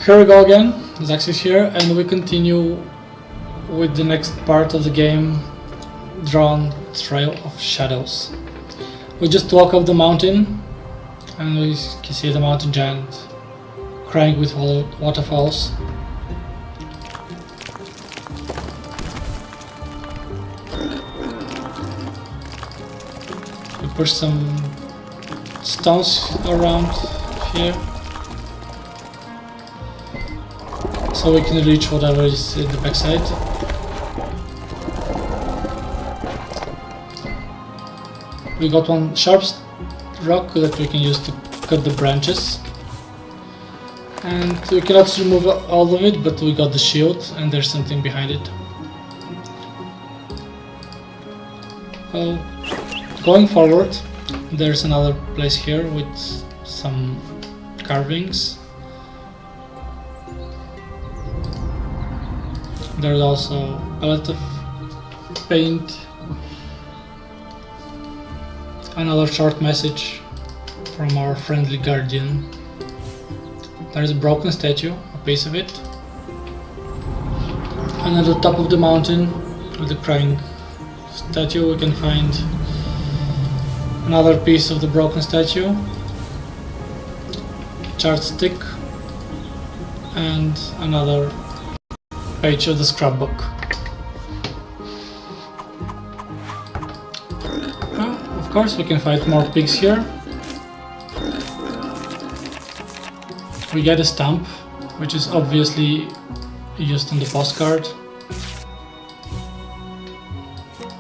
Here we go again, Zax is here, and we continue with the next part of the game, Drawn Trail of Shadows. We just walk up the mountain, and we can see the mountain giant crying with waterfalls. We push some stones around here, so we can reach whatever is in the backside. We got one sharp rock that we can use to cut the branches, and we cannot remove all of it, but we got the shield and there's something behind it. Well, going forward, there's another place here with some carvings. There's also a lot of paint. Another short message from our friendly guardian. There is a broken statue, a piece of it. And at the top of the mountain, with the crying statue, we can find another piece of the broken statue, chart stick, and another page of the scrapbook. Of course, we can fight more pigs here. We get a stamp, which is obviously used on the postcard.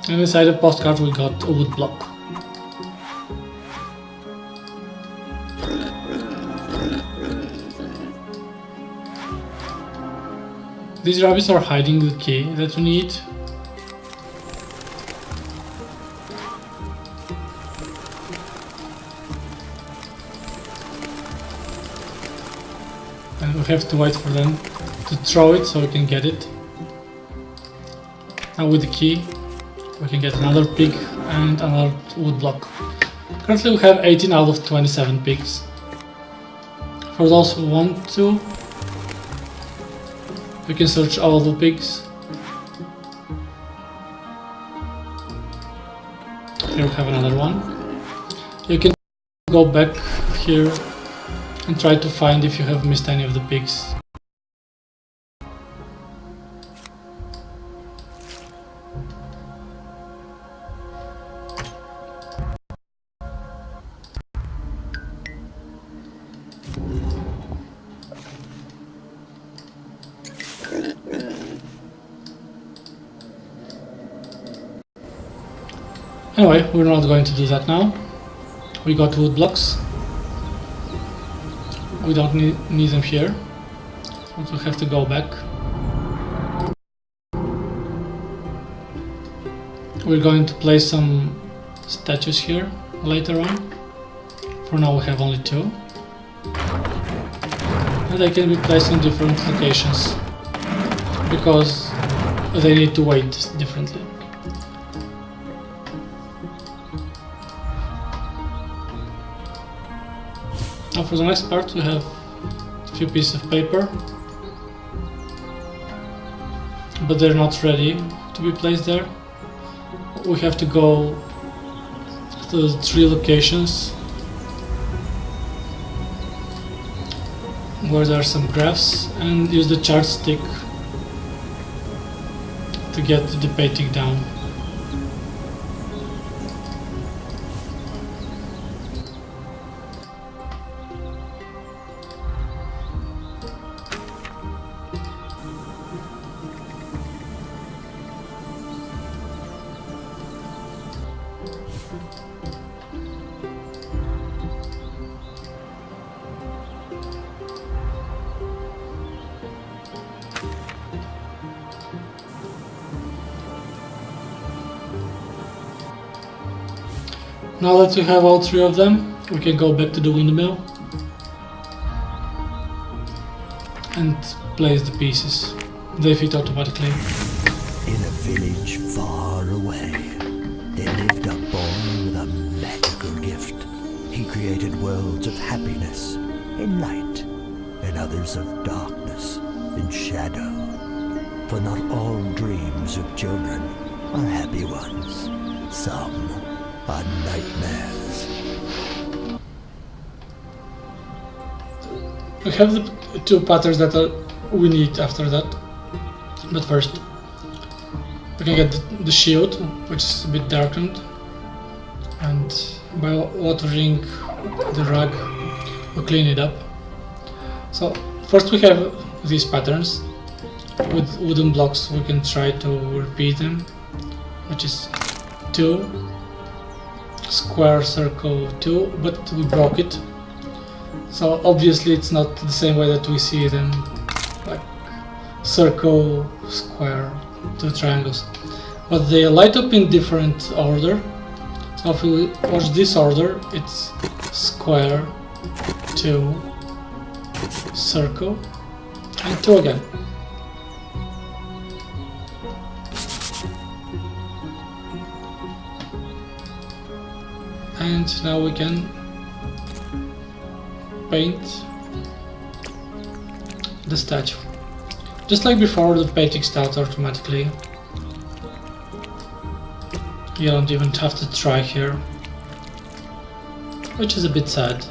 And inside the postcard we got a wood block. These rabbits are hiding the key that we need. And we have to wait for them to throw it so we can get it. Now with the key we can get another pig and another wood block. Currently we have 18 out of 27 pigs. For those who want to, we can search all the pigs. Here we have another one. You can go back here and try to find if you have missed any of the pigs. Anyway, we're not going to do that now. We got wood blocks. We don't need them here, so we'll have to go back. We're going to place some statues here later on. For now we have only two. And they can be placed in different locations, because they need to wait differently. Now for the next part we have a few pieces of paper, but they're not ready to be placed there. We have to go to the three locations where there are some graphs and use the chart stick to get the painting down. Now that we have all three of them, we can go back to the windmill and place the pieces. They fit automatically. In a village far away, there lived a boy with a magical gift. He created worlds of happiness in light and others of darkness and shadow. For not all dreams of children are happy ones. Some are nightmares. We have the two patterns that we need after that. But first, we can get the shield, which is a bit darkened. And by watering the rug, we clean it up. So first we have these patterns. With wooden blocks we can try to repeat them, which is 2, square, circle, 2, but we broke it. So obviously it's not the same way that we see them, like circle, square, 2 triangles. But they light up in different order. So if we watch this order, it's square, 2, circle, and 2 again. And now we can paint the statue. Just like before, the painting starts automatically. You don't even have to try here, which is a bit sad.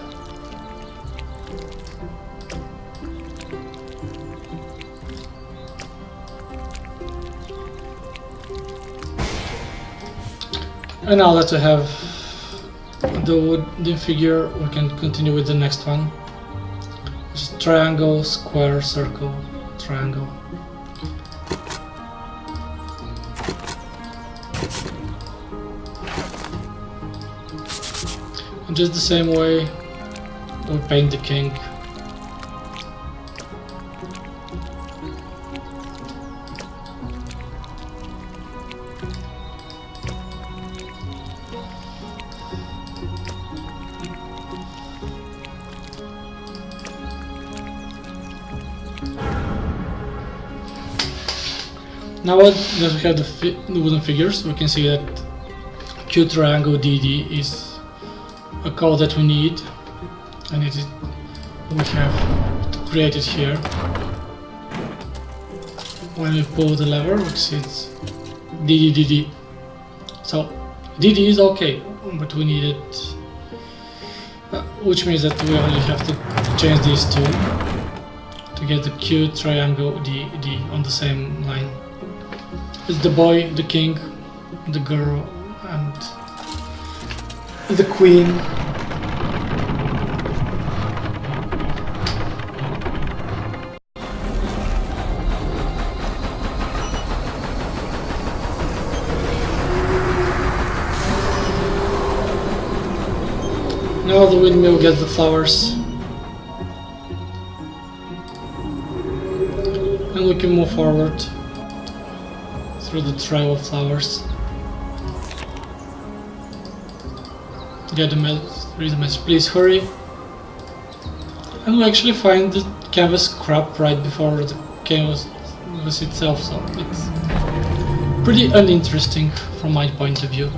And now that we have the wooden figure, we can continue with the next one. Just triangle, square, circle, triangle. And just the same way we paint the king. Now that we have the wooden figures, we can see that Q triangle DD is a code that we need, and we have to create it here. When we pull the lever, we see it's DD. So DD is okay, but we need it, which means that we only have to change these two to get the Q triangle DD on the same line. It's the boy, the king, the girl, and the queen. Now the windmill gets the flowers. And we can move forward through the trail of flowers. Get the read the message, please hurry. And we actually find the canvas scrap right before the canvas itself, so it's pretty uninteresting from my point of view.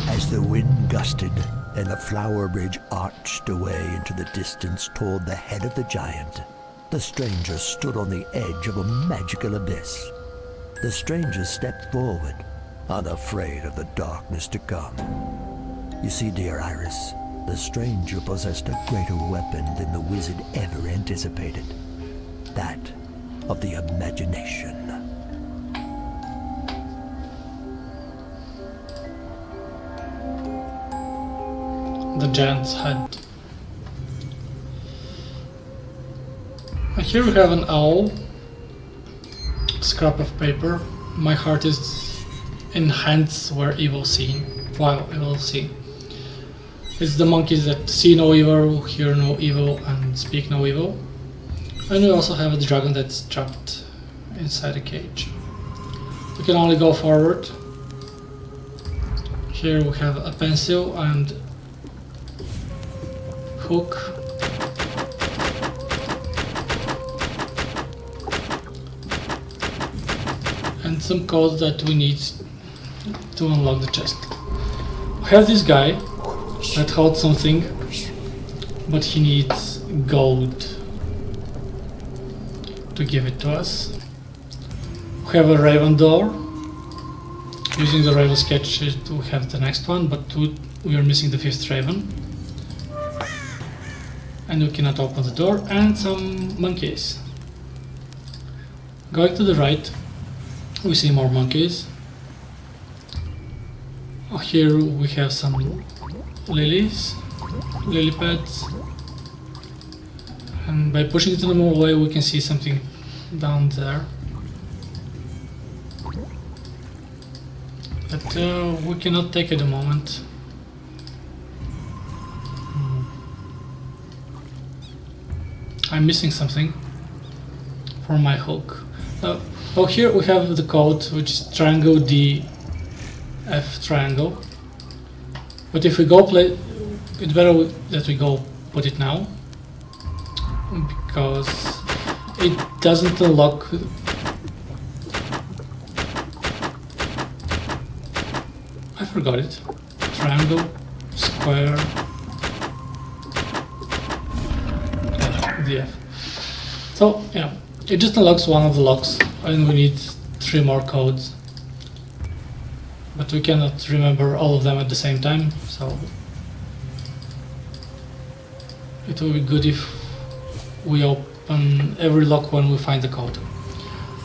As the wind gusted and the flower bridge arched away into the distance toward the head of the giant, the stranger stood on the edge of a magical abyss. The stranger stepped forward, unafraid of the darkness to come. You see, dear Iris, the stranger possessed a greater weapon than the wizard ever anticipated. That of the imagination. The giant's head. And here we have an owl. Scrap of paper. My heart is in hands where evil seen. While evil seen. It's the monkeys that see no evil, hear no evil, and speak no evil. And we also have a dragon that's trapped inside a cage. We can only go forward. Here we have a pencil and hook. And some code that we need to unlock the chest. We have this guy that holds something, but he needs gold to give it to us. We have a raven door. Using the raven sketch to have the next one, but we are missing the 5th raven. And we cannot open the door, and some monkeys. Going to the right, we see more monkeys. Here we have some lily pads, and by pushing them away we can see something down there. But we cannot take at the moment. I'm missing something for my hook. Oh, here we have the code, which is triangle D, F triangle. But if we go play, it's better that we go put it now, because it doesn't unlock. I forgot it. Triangle, square, DF. So yeah, it just unlocks one of the locks, and we need 3 more codes. But we cannot remember all of them at the same time, so it will be good if we open every lock when we find the code.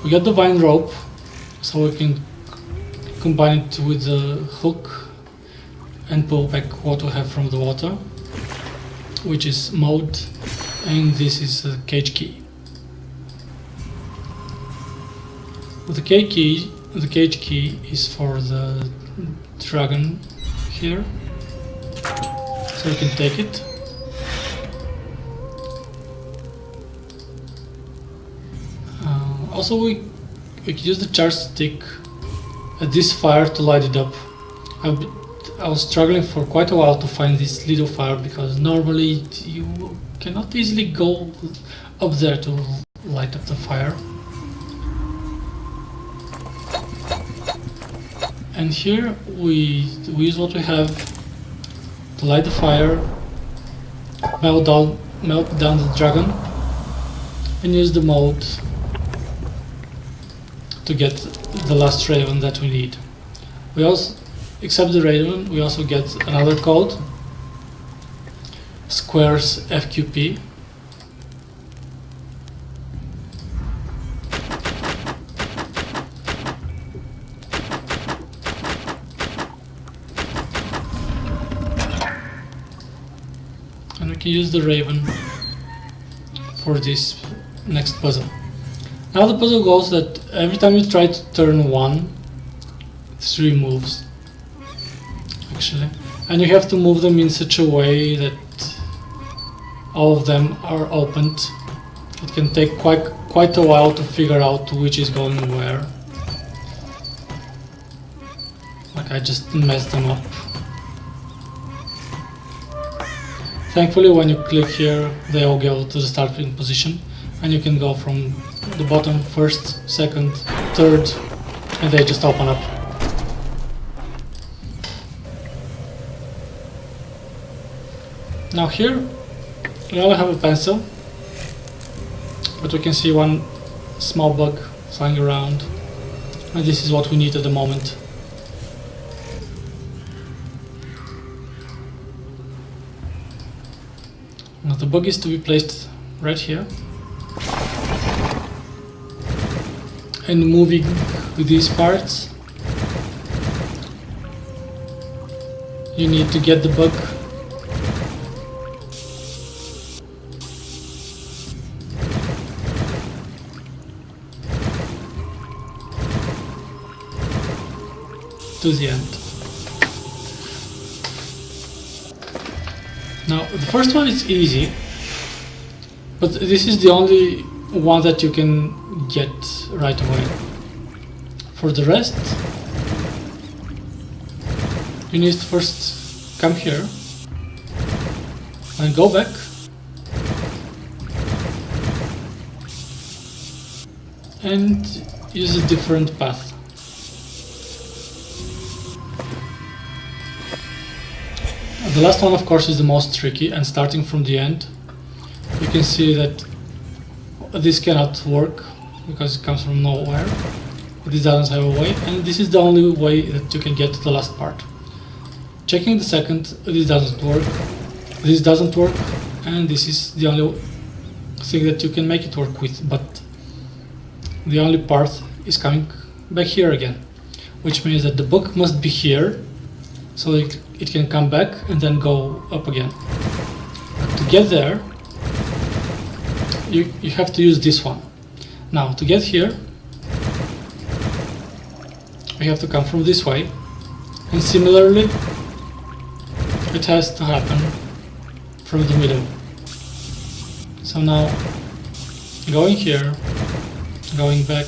We got the vine rope, so we can combine it with the hook and pull back what we have from the water, which is mode, and this is the cage key. The cage key is for the dragon here, so we can take it. Also we can use the charge stick at this fire to light it up. I was struggling for quite a while to find this little fire, because normally you cannot easily go up there to light up the fire. And here we use what we have to light the fire, melt down the dragon, and use the mode to get the last raven that we need. We also, except the raven, we also get another code, squares FQP. And we can use the raven for this next puzzle. Now the puzzle goes that every time you try to turn one, 3 moves actually, and you have to move them in such a way that all of them are opened. It can take quite a while to figure out which is going where. Like, I just messed them up. Thankfully, when you click here, they all go to the starting position, and you can go from the bottom, 1st, 2nd, 3rd, and they just open up. Now here, we only have a pencil, but we can see one small bug flying around, and this is what we need at the moment. Now the bug is to be placed right here, and moving with these parts, you need to get the bug to the end. Now the first one is easy, but this is the only one that you can get right away. For the rest, you need to first come here and go back, and use a different path. The last one, of course, is the most tricky, and starting from the end, you can see that this cannot work because it comes from nowhere. This doesn't have a way, and this is the only way that you can get to the last part. Checking the second, this doesn't work, this doesn't work, and this is the only thing that you can make it work with, but the only part is coming back here again, which means that the book must be here so it can come back and then go up again. But to get there, you have to use this one. Now, to get here, we have to come from this way, and similarly, it has to happen from the middle. So now, going here, going back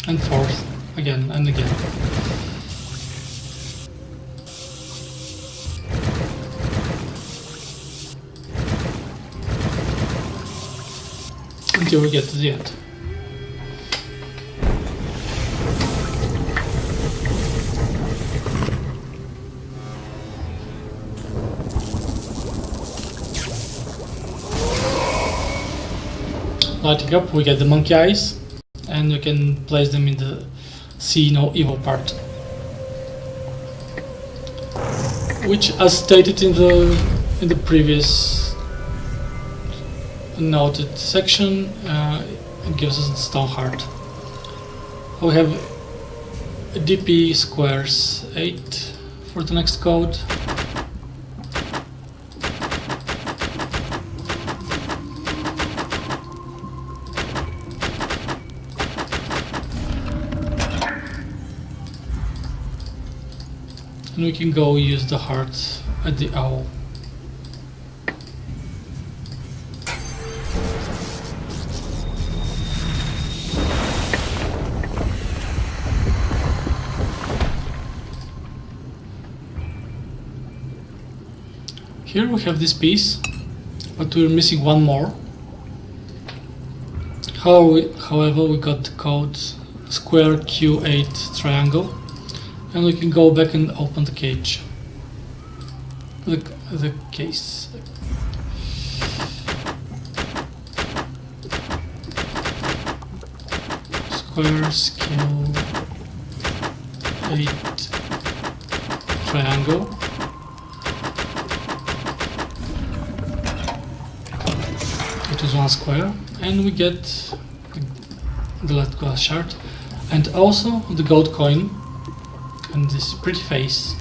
and forth again and again. Until we get to the end. Lighting up, we get the monkey eyes, and you can place them in the see no evil part, which, as stated in the previous noted section, it gives us the stone heart. We have DP squares 8 for the next code. And we can go use the heart at the owl. Here we have this piece, but we're missing one more. However, we got the code square Q8 triangle. And we can go back and open the cage. The case. Square skill 8 triangle. It is one square, and we get the left glass shard, and also the gold coin. And this pretty face.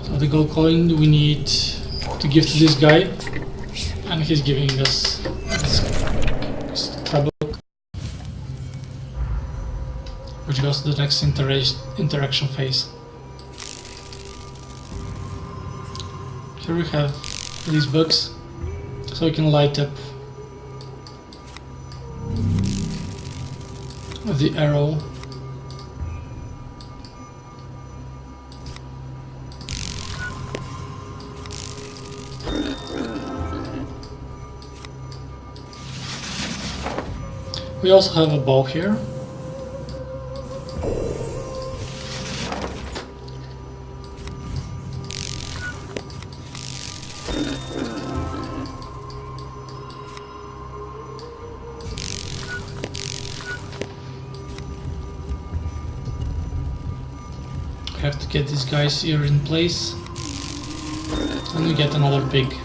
So the gold coin we need to give to this guy, and he's giving us this book, which goes to the next interaction phase. Here we have these bugs, so we can light up the arrow. We also have a bow here. We have to get these guys here in place, and we get another pig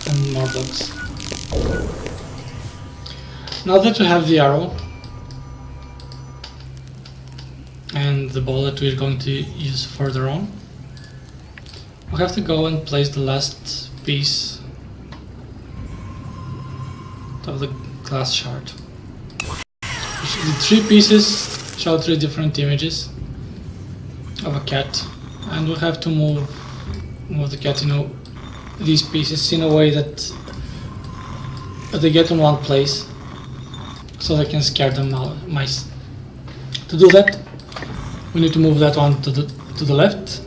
and more dogs. Now that we have the arrow and the ball that we're going to use further on, we have to go and place the last piece of the glass shard. The 3 pieces show 3 different images of a cat, and we have to move the cat, these pieces in a way that they get in one place, so they can scare the mice. To do that, we need to move that one to the left.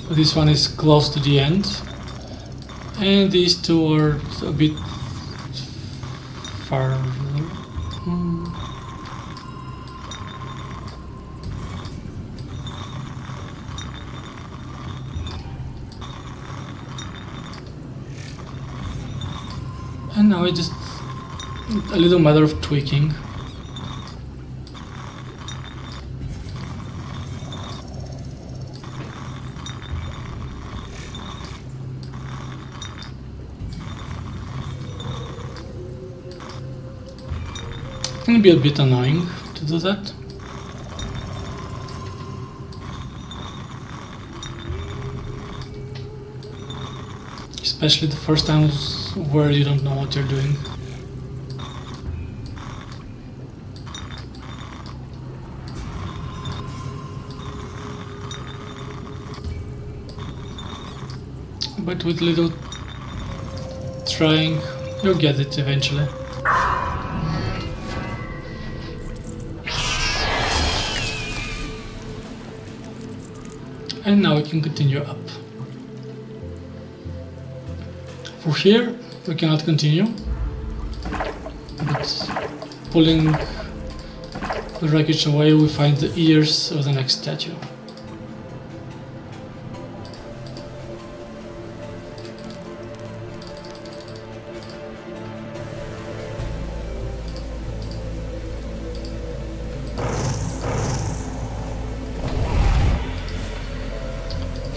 This one is close to the end, and these 2 are a bit farther. And now it's just a little matter of tweaking. It can be a bit annoying to do that. Especially the first times where you don't know what you're doing. But with little trying, you'll get it eventually. And now we can continue up. For here, we cannot continue, but pulling the wreckage away, we find the ears of the next statue.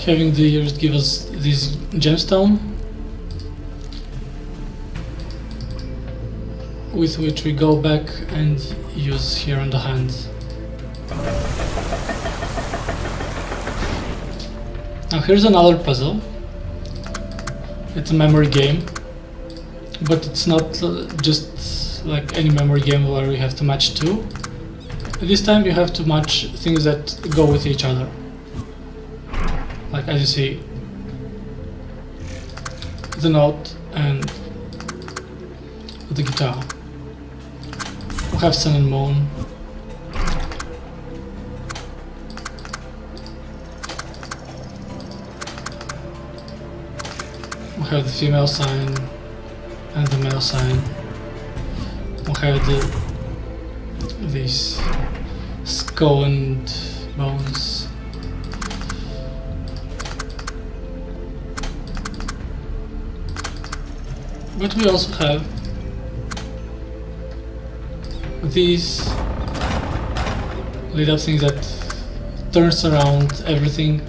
Having the ears give us this gemstone, with which we go back and use here on the hand. Now here's another puzzle. It's a memory game, but it's not just like any memory game where we have to match two. This time you have to match things that go with each other. Like as you see, the note and the guitar. We have sun and moon. We have the female sign and the male sign. We have these skull and bones. But we also have these lit up things that turns around everything.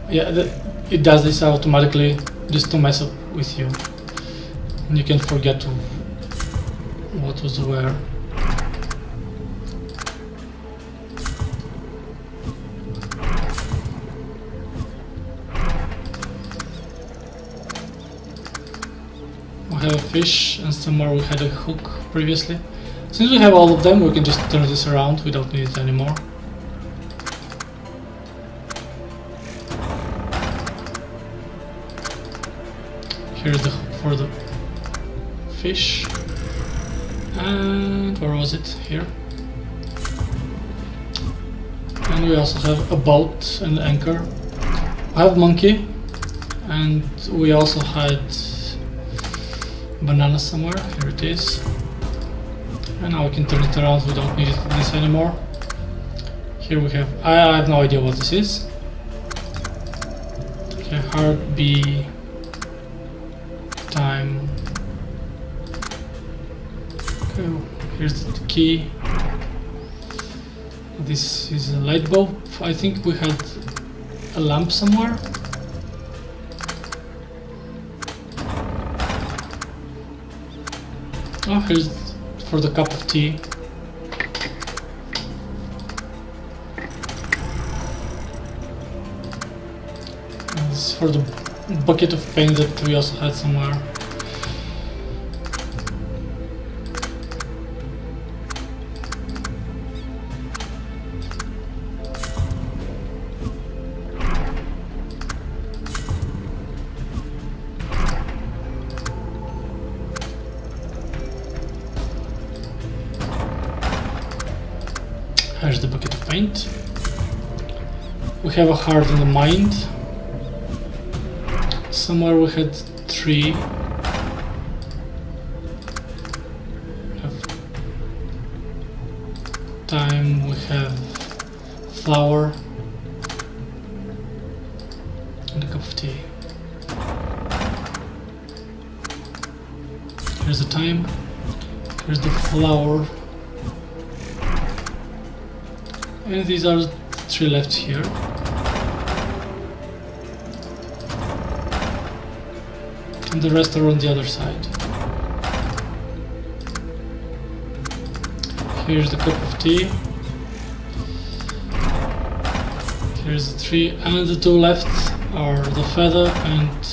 Yeah, it does this automatically just to mess up with you. And you can forget what was where. We have a fish, and somewhere we had a hook previously. Since we have all of them, we can just turn this around, we don't need it anymore. Here's the hook for the fish. And where was it? Here. And we also have a boat and anchor. We have monkey, and we also had banana somewhere. Here it is. And now we can turn it around, we don't need this anymore. Here we have, I have no idea what this is. Okay, heart B time. Okay, here's the key. This is a light bulb. I think we had a lamp somewhere. Oh, here's for the cup of tea. And this is for the bucket of paint that we also had somewhere. Here's the bucket of paint. We have a heart and a mind. Somewhere we had 3. Have time, we have flour and a cup of tea. Here's the time. Here's the flower. And these are the 3 left here. And the rest are on the other side. Here's the cup of tea. Here's the 3, and the 2 left are the feather and...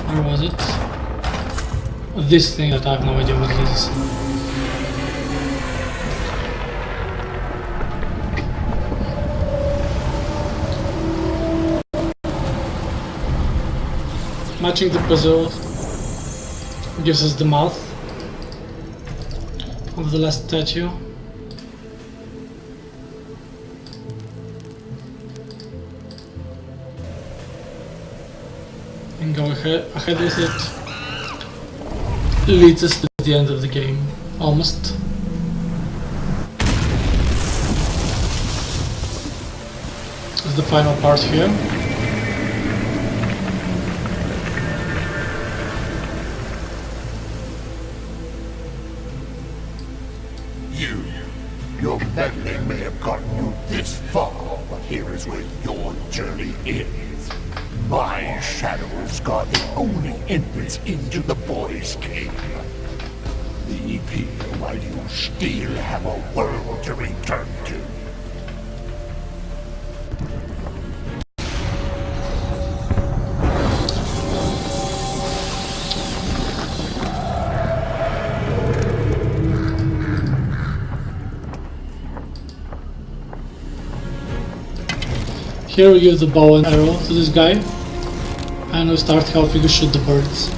where was it? This thing that I have no idea what it is. Matching the puzzle gives us the mouth of the last statue. And go ahead with it. Leads us to the end of the game, almost. This is the final part here. Your meddling may have gotten you this far, but here is where your journey ends. My shadows guard the only entrance into the boy's cave. The EP, why do you still have a world to return to? Here we give the bow and arrow to this guy, and we start helping to shoot the birds.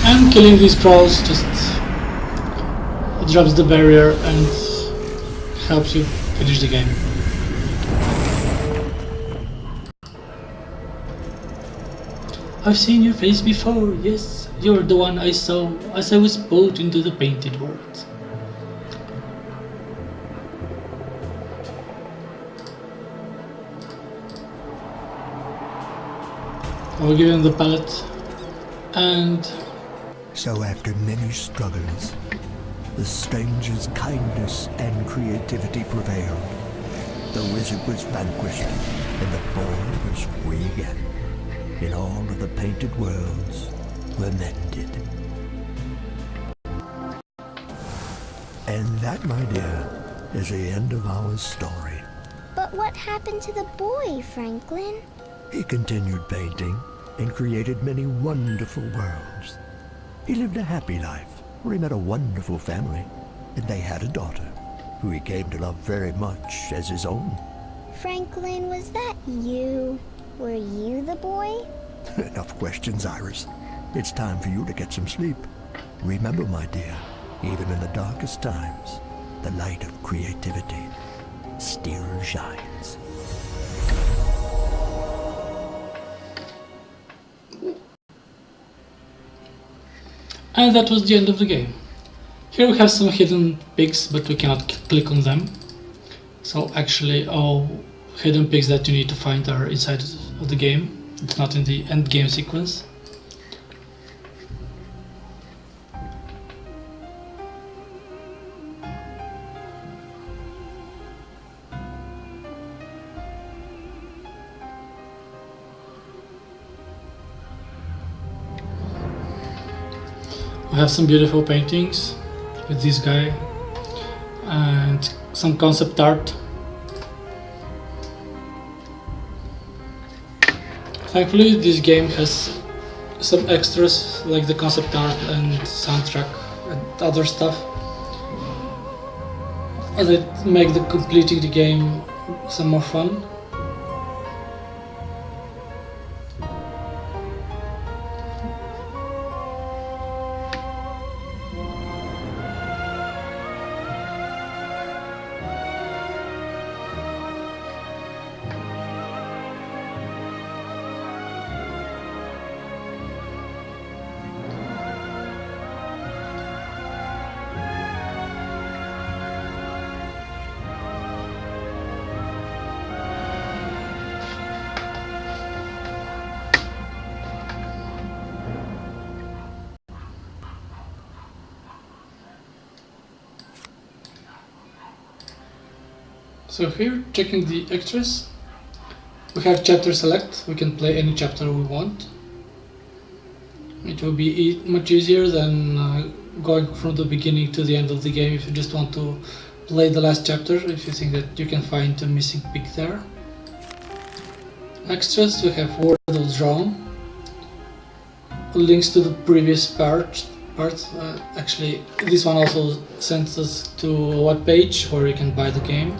And killing these trolls just drops the barrier and helps you finish the game. I've seen your face before, yes, you're the one I saw as I was pulled into the painted world. I'll give him the pallet and... So after many struggles, the stranger's kindness and creativity prevailed. The wizard was vanquished, and the boy was free again. And all of the painted worlds were mended. And that, my dear, is the end of our story. But what happened to the boy, Franklin? He continued painting and created many wonderful worlds. He lived a happy life, where he met a wonderful family, and they had a daughter, who he came to love very much as his own. Franklin, was that you? Were you the boy? Enough questions, Iris. It's time for you to get some sleep. Remember, my dear, even in the darkest times, the light of creativity still shines. And that was the end of the game. Here we have some hidden pigs, but we cannot click on them. So actually all hidden pigs that you need to find are inside of the game. It's not in the end game sequence. We have some beautiful paintings with this guy and some concept art. Thankfully, this game has some extras like the concept art and soundtrack and other stuff that make the completing the game some more fun. So here, checking the extras, we have chapter select. We can play any chapter we want. It will be much easier than going from the beginning to the end of the game if you just want to play the last chapter, if you think that you can find a missing pick there. Extras, we have word of drawn, links to the previous parts. Actually, this one also sends us to a web page where you can buy the game.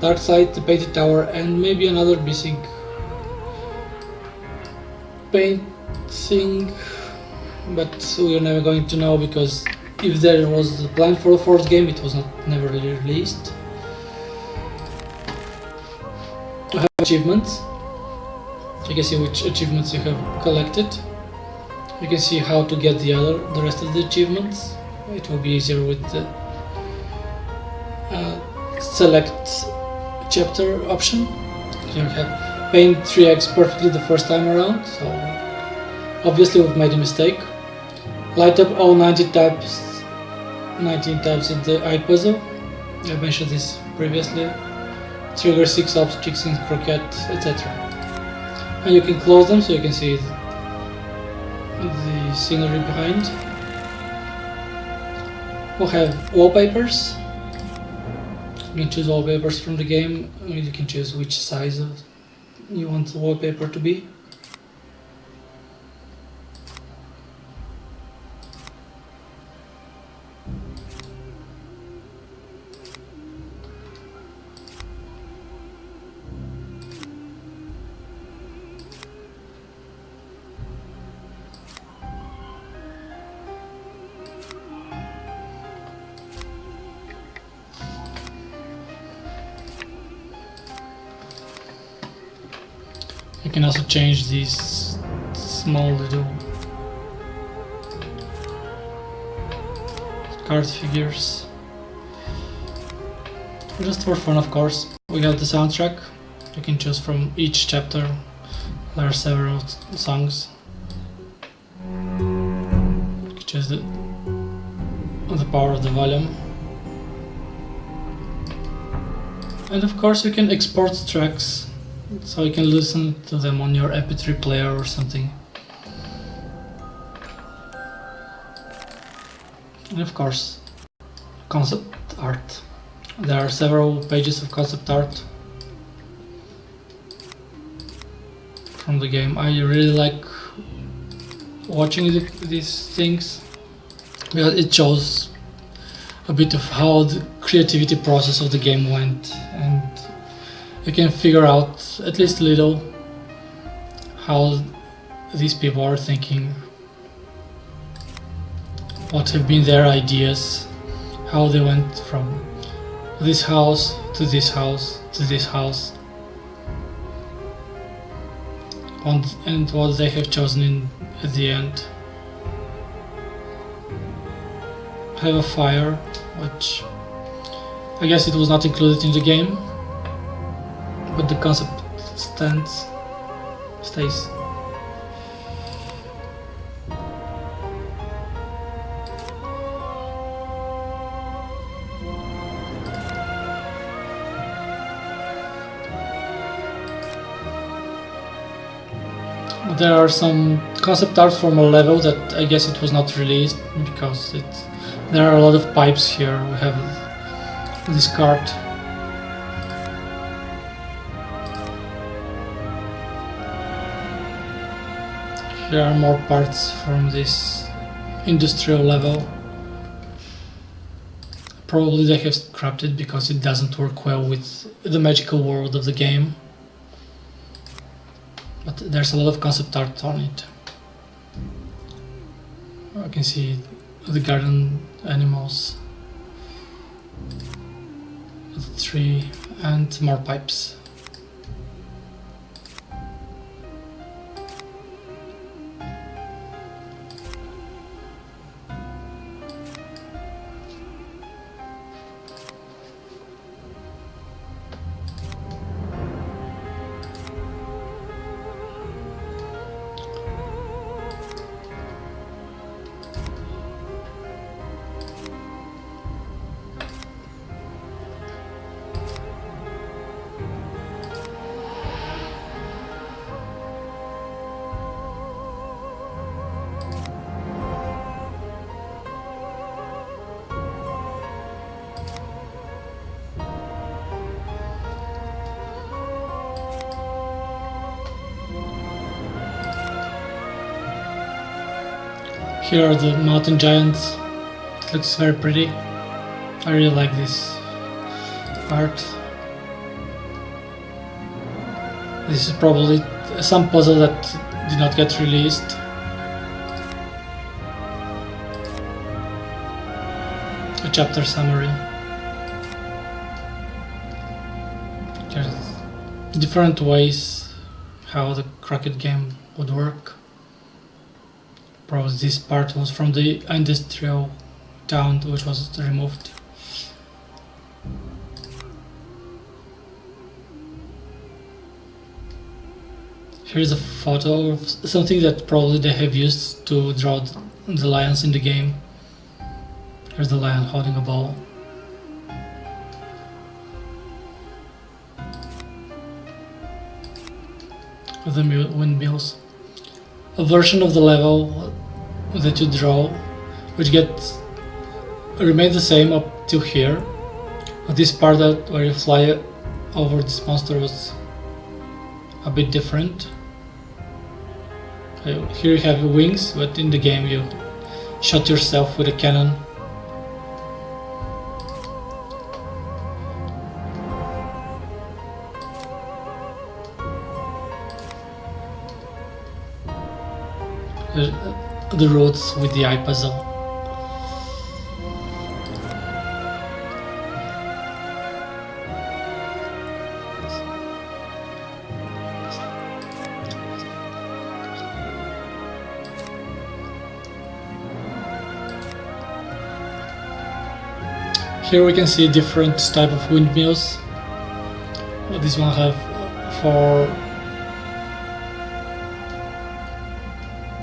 Dark Side, the Painted Tower, and maybe another missing painting, but we are never going to know because if there was a plan for a fourth game, it was never really released. We have achievements. You can see which achievements you have collected. You can see how to get the rest of the achievements. It will be easier with the select chapter option. You have paint 3x perfectly the first time around, so obviously we've made a mistake. Light up all 19 tabs in the eye puzzle. I mentioned this previously. Trigger 6 objects in croquette, etc. And you can close them so you can see the scenery behind. We'll have wallpapers. You can choose wallpapers from the game. You can choose which size you want the wallpaper to be. You can also change these small little card figures. Just for fun, of course. We have the soundtrack. You can choose from each chapter. There are several songs. You can choose the power of the volume. And of course you can export tracks, so you can listen to them on your MP3 player or something. And of course, concept art. There are several pages of concept art from the game. I really like watching these things because it shows a bit of how the creativity process of the game went, and you can figure out at least a little how these people are thinking, what have been their ideas, how they went from this house to this house to this house, and what they have chosen at the end. I have a fire, which I guess it was not included in the game, but the concept stays. There are some concept art from a level that I guess it was not released because there are a lot of pipes here. We have this cart. Here are more parts from this industrial level. Probably they have scrapped it because it doesn't work well with the magical world of the game. But there's a lot of concept art on it. I can see the garden animals, the tree, and more pipes. Here are the mountain giants. It looks very pretty. I really like this art. This is probably some puzzle that did not get released. A chapter summary. There's different ways how the Crockett game would work. Probably this part was from the industrial town which was removed. Here's a photo of something that probably they have used to draw the lions in the game. Here's the lion holding a ball. With the windmills. A version of the level that you draw, which remains the same up till here. But this part where you fly over this monster was a bit different. Here you have wings, but in the game you shot yourself with a cannon. The roads with the eye puzzle. Here we can see different type of windmills. This one have for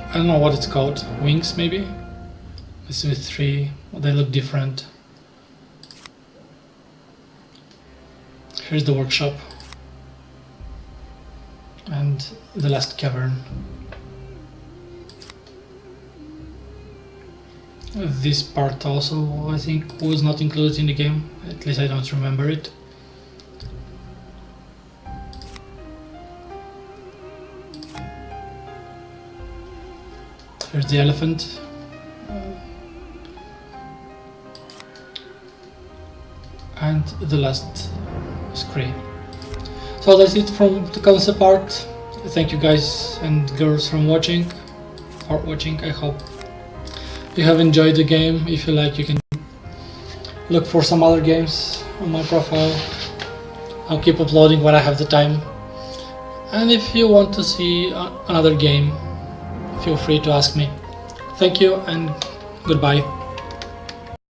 I don't know what it's called, wings maybe? This with 3, they look different. Here's the workshop. And the last cavern. This part also, I think, was not included in the game, at least I don't remember it. Here's the elephant. And the last screen. So that's it from the concept art. Thank you guys and girls for watching. I hope you have enjoyed the game. If you like, you can look for some other games on my profile. I'll keep uploading when I have the time. And if you want to see another game, feel free to ask me. Thank you and goodbye.